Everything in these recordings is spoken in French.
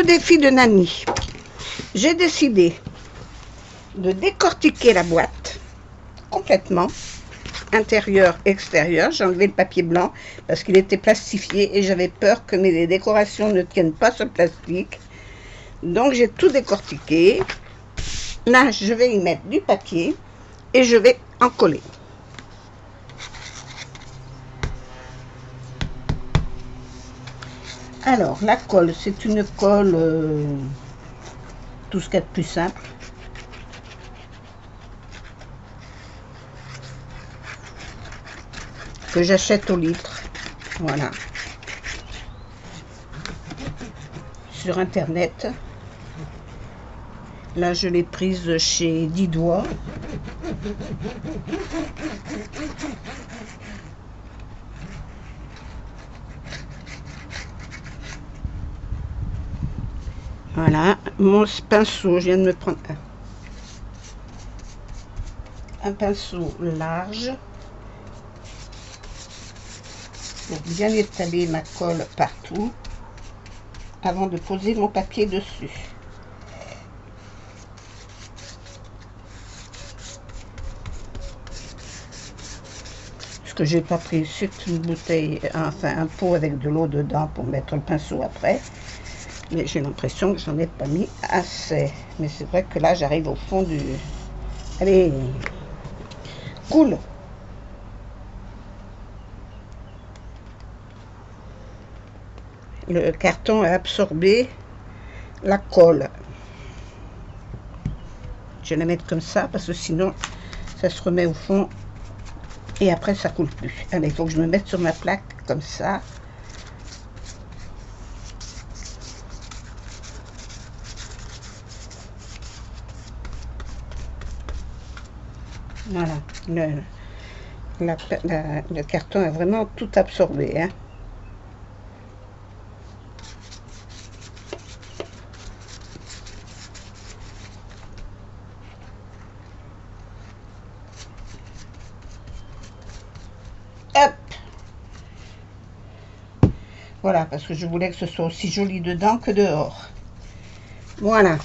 le défi de Nani, j'ai décidé de décortiquer la boîte complètement, intérieur, extérieur. J'ai enlevé le papier blanc parce qu'il était plastifié et j'avais peur que mes décorations ne tiennent pas sur le plastique. Donc j'ai tout décortiqué. Là, je vais y mettre du papier et je vais en coller. Alors, la colle, c'est une colle, tout ce qu'il y a de plus simple. Que j'achète au litre. Voilà. Sur internet. Là, je l'ai prise chez 10 doigts. Voilà, mon pinceau, je viens de me prendre un pinceau large pour bien étaler ma colle partout avant de poser mon papier dessus. Ce que j'ai pas pris, c'est une bouteille, enfin un pot avec de l'eau dedans pour mettre le pinceau après. Mais j'ai l'impression que j'en ai pas mis assez. Mais c'est vrai que là, j'arrive au fond du... Allez, cool. Le carton a absorbé la colle. Je vais la mettre comme ça parce que sinon, ça se remet au fond et après, ça coule plus. Allez, il faut que je me mette sur ma plaque comme ça. Voilà, le carton a vraiment tout absorbé. Hein. Hop. Voilà, parce que je voulais que ce soit aussi joli dedans que dehors. Voilà.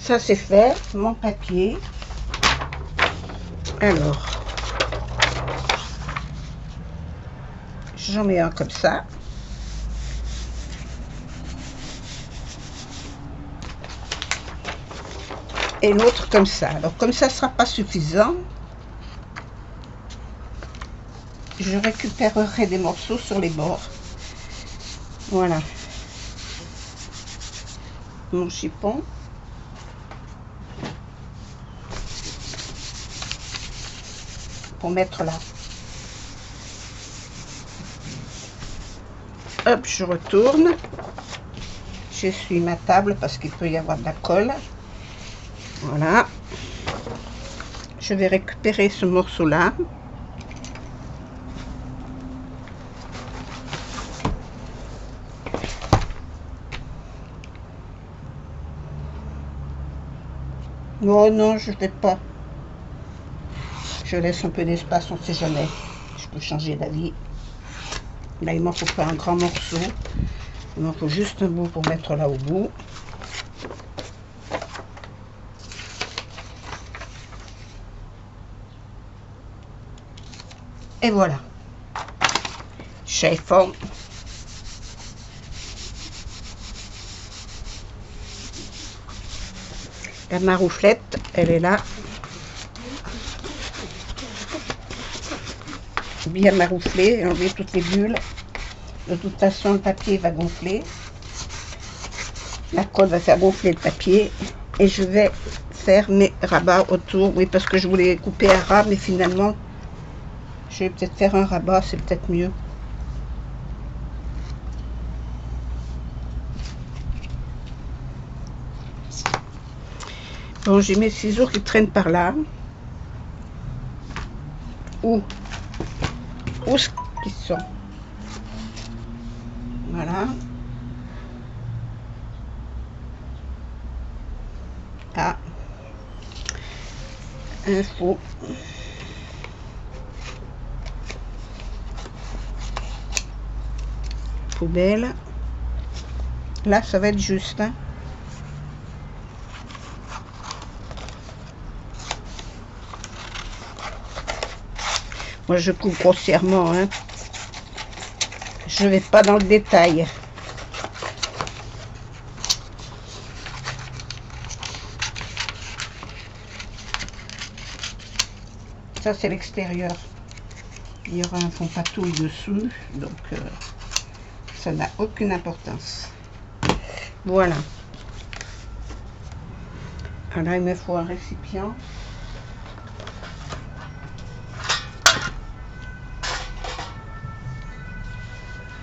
Ça, c'est fait. Mon papier. Alors, j'en mets un comme ça. Et l'autre comme ça. Alors, comme ça ne sera pas suffisant, je récupérerai des morceaux sur les bords. Voilà. Mon chiffon. Pour mettre là. Hop, je retourne. J'essuie ma table parce qu'il peut y avoir de la colle. Voilà. Je vais récupérer ce morceau-là. Oh non, je ne vais pas. Je laisse un peu d'espace, on ne sait jamais. Je peux changer d'avis. Là, il m'en faut pas un grand morceau. Il m'en faut juste un bout pour mettre là au bout. Et voilà. Chiffon. La marouflette, elle est là. Bien maroufler, enlever toutes les bulles. De toute façon, le papier va gonfler. La colle va faire gonfler le papier. Et je vais faire mes rabats autour. Oui, parce que je voulais couper un ras, mais finalement, je vais peut-être faire un rabat, c'est peut-être mieux. Bon, j'ai mes ciseaux qui traînent par là. Où est-ce qu'ils sont? Voilà. Ah. Info. Poubelle. Là, ça va être juste. Hein. Moi, je coupe grossièrement. Hein. Je vais pas dans le détail. Ça, c'est l'extérieur. Il y aura un fond patouille dessous, donc ça n'a aucune importance. Voilà. Alors, il me faut un récipient.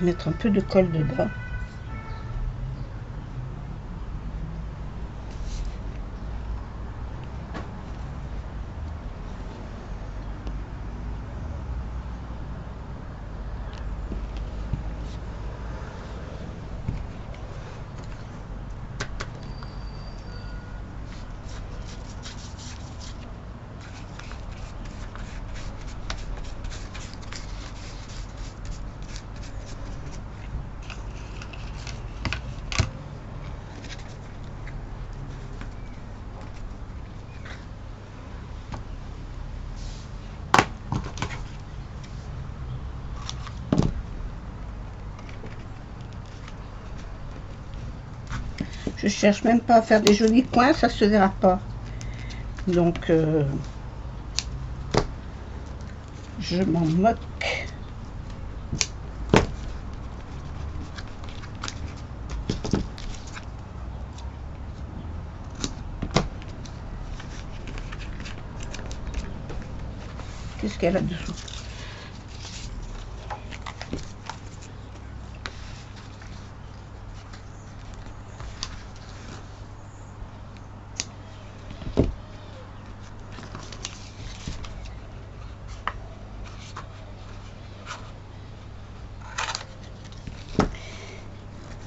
Mettre un peu de colle dedans. Je cherche même pas à faire des jolis points, ça se verra pas. Donc, je m'en moque. Qu'est-ce qu'il y a là-dessous?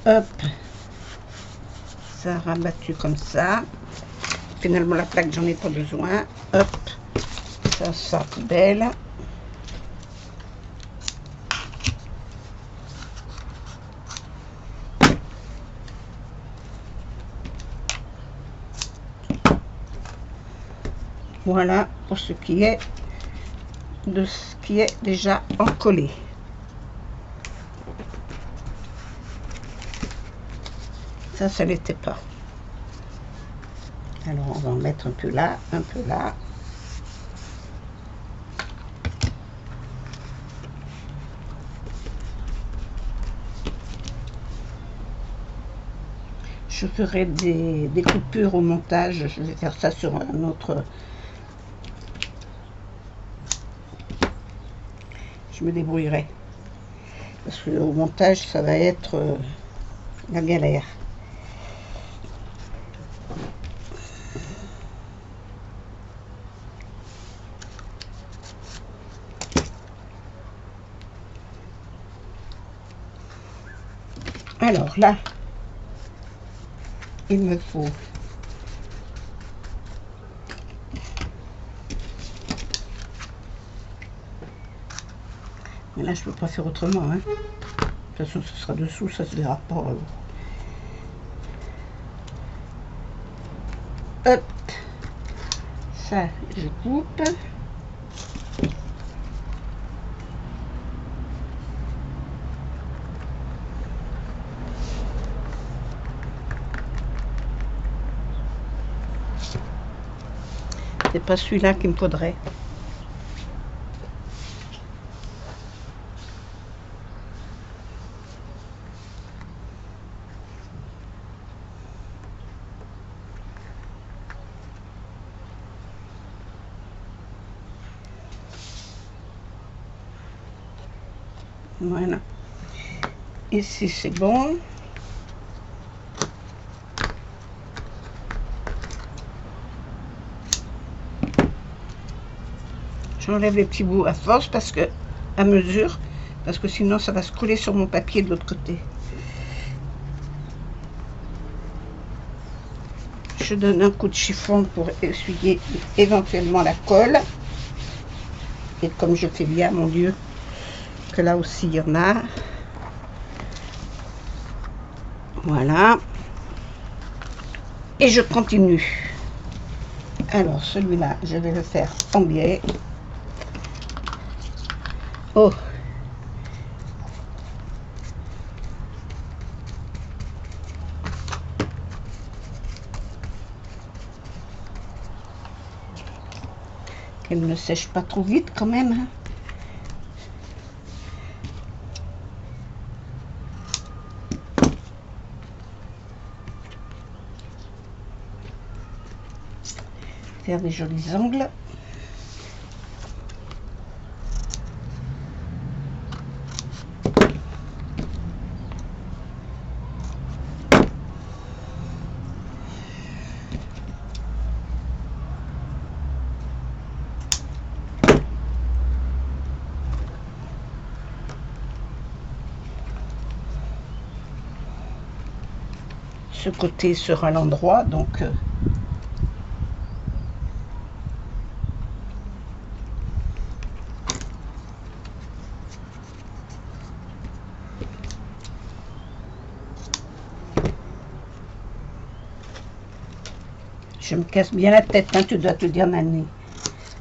Hop, ça rabattu comme ça. Finalement, la plaque, j'en ai pas besoin. Hop, ça sort poubelle. Voilà pour ce qui est de ce qui est déjà encollé. Ça l'était pas. Alors on va en mettre un peu là, un peu là. Je ferai des coupures au montage. Je vais faire ça sur un autre. Je me débrouillerai. Parce que au montage, ça va être la galère. Alors là, il me faut mais là je peux pas faire autrement hein. De toute façon ce sera dessous, ça se verra pas. Hop, ça je coupe. C'est pas celui-là qu'il me faudrait. Voilà. Ici c'est bon. J'enlève les petits bouts à force parce que à mesure, parce que sinon ça va se coller sur mon papier de l'autre côté. Je donne un coup de chiffon pour essuyer éventuellement la colle. Et comme je fais bien, mon Dieu, que là aussi il y en a. Voilà. Et je continue. Alors, celui-là, je vais le faire en biais. Oh! Qu'elle ne sèche pas trop vite quand même. Hein. Faire des jolis angles. Ce côté sera l'endroit, donc je me casse bien la tête, hein, tu dois te dire, Nani.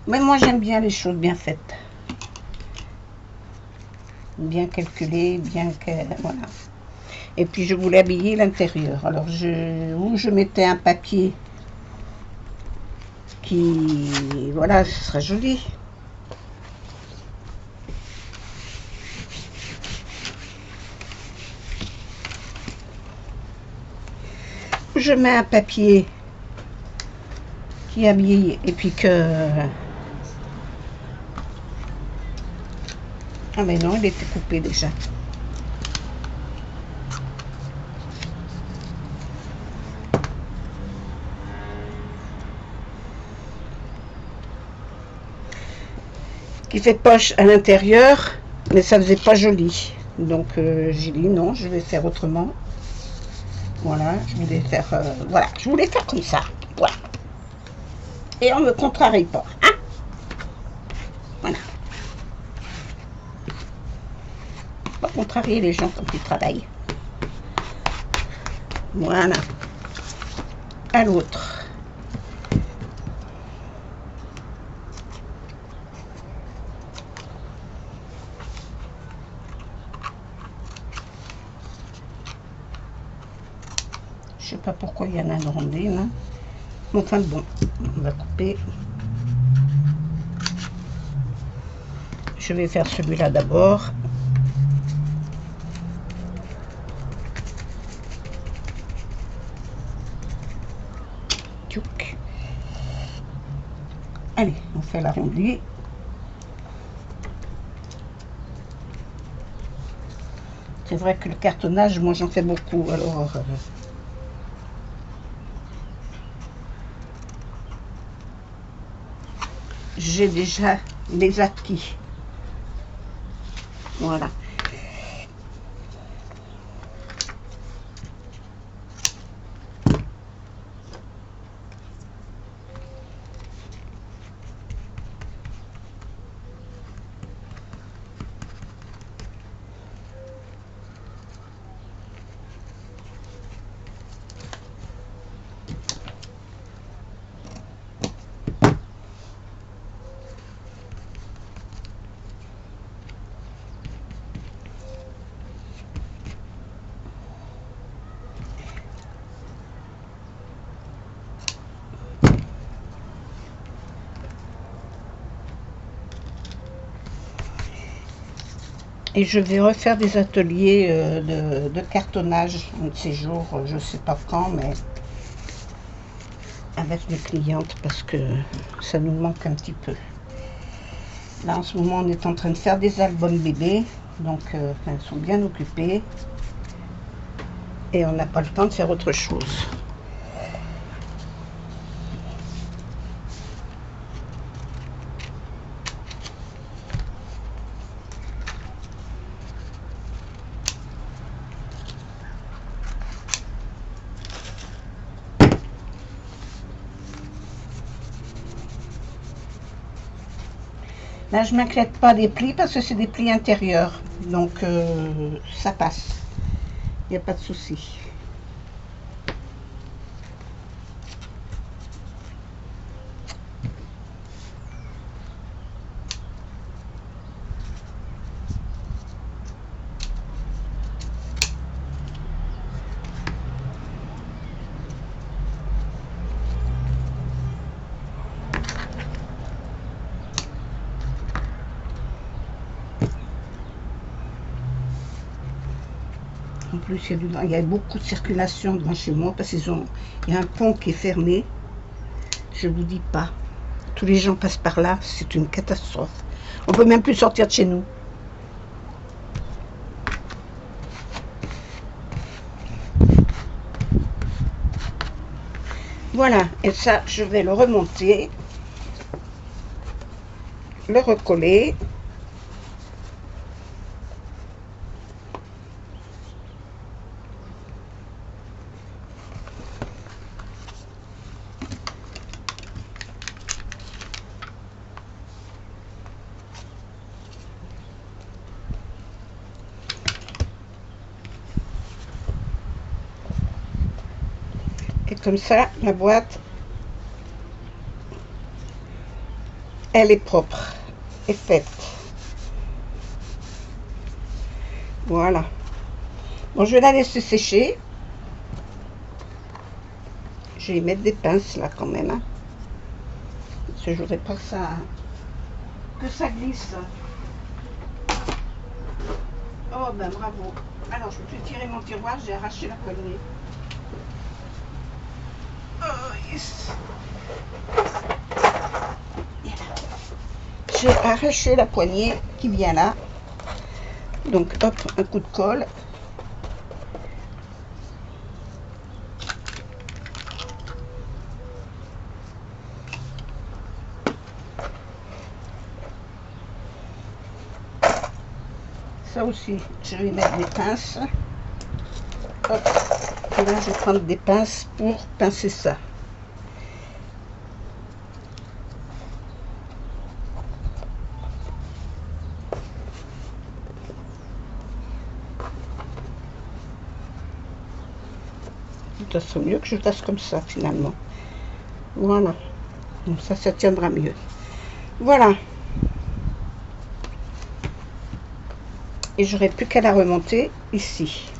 Mais moi, j'aime bien les choses bien faites. Bien calculées, bien que... Voilà. Et puis, je voulais habiller l'intérieur. Alors, je mettais un papier qui... Voilà, ce sera joli. Je mets un papier qui habille et puis que... Ah mais non, il était coupé déjà. Qui fait poche à l'intérieur, mais ça faisait pas joli. Donc j'ai dit non, je vais faire autrement. Voilà, je voulais faire, voilà, je voulais faire comme ça. Voilà. Et on me contrarie pas. Hein, voilà. Pas contrarier les gens quand ils travaillent. Voilà. À l'autre. Je sais pas pourquoi il y en a un rondine. Hein. Enfin bon, on va couper. Je vais faire celui-là d'abord. Allez, on fait l'arrondi. C'est vrai que le cartonnage, moi j'en fais beaucoup, alors... j'ai déjà les acquis. Voilà. Et je vais refaire des ateliers de cartonnage un de ces jours, je ne sais pas quand, mais avec les clientes parce que ça nous manque un petit peu. Là en ce moment on est en train de faire des albums bébés, donc elles sont bien occupées et on n'a pas le temps de faire autre chose. Là, je ne m'inquiète pas des plis parce que c'est des plis intérieurs. Donc, ça passe. Il n'y a pas de souci. plus, il y a beaucoup de circulation devant chez moi parce qu'il y a un pont qui est fermé. Je vous dis pas. Tous les gens passent par là, c'est une catastrophe. On peut même plus sortir de chez nous. Voilà, et ça, je vais le remonter, le recoller. Et comme ça, la boîte, elle est propre, est faite. Voilà. Bon, je vais la laisser sécher. Je vais y mettre des pinces là quand même. Hein. Parce que je voudrais pas que ça glisse. Oh ben bravo. Alors je peux tirer mon tiroir, j'ai arraché la poignée. Oh yes. J'ai arraché la poignée qui vient là. Donc hop, un coup de colle. Ça aussi, je vais mettre des pinces. Hop. Et là, je vais prendre des pinces pour pincer ça. Ça serait mieux que je fasse comme ça finalement. Voilà. Donc ça tiendra mieux. Voilà. Et j'aurai plus qu'à la remonter ici.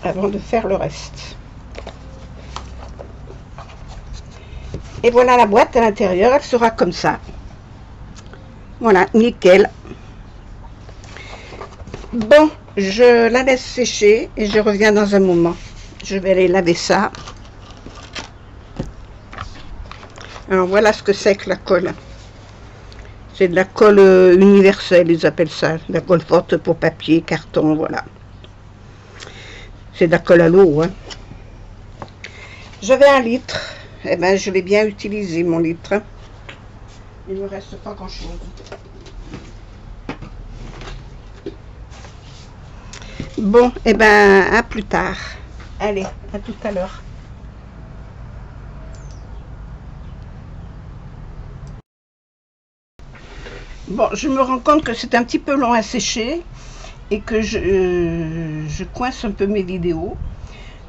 Avant de faire le reste. Et voilà la boîte à l'intérieur, elle sera comme ça. Voilà, nickel. Bon, je la laisse sécher et je reviens dans un moment. Je vais aller laver ça. Alors voilà ce que c'est que la colle. C'est de la colle universelle, ils appellent ça. La colle forte pour papier, carton, voilà. C'est de la colle à l'eau. Hein. J'avais 1 litre. Eh ben, je l'ai bien utilisé, mon litre. Il ne me reste pas grand-chose. Bon, eh ben, à plus tard. Allez, à tout à l'heure. Bon, je me rends compte que c'est un petit peu long à sécher et que je coince un peu mes vidéos.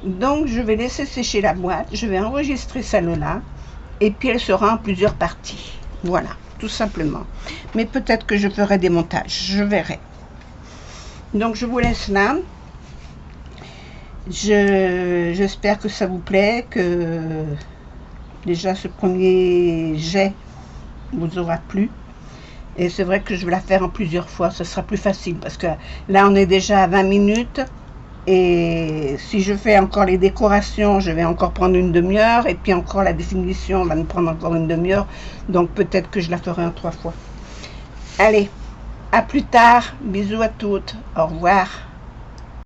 Donc, je vais laisser sécher la boîte. Je vais enregistrer celle-là et puis elle sera en plusieurs parties. Voilà, tout simplement. Mais peut-être que je ferai des montages. Je verrai. Donc, je vous laisse là. J'espère que ça vous plaît, que déjà ce premier jet vous aura plu. Et c'est vrai que je vais la faire en plusieurs fois, ce sera plus facile parce que là on est déjà à 20 minutes et si je fais encore les décorations, je vais encore prendre une demi-heure et puis encore la définition va me prendre encore une demi-heure, donc peut-être que je la ferai en 3 fois. Allez, à plus tard, bisous à toutes, au revoir.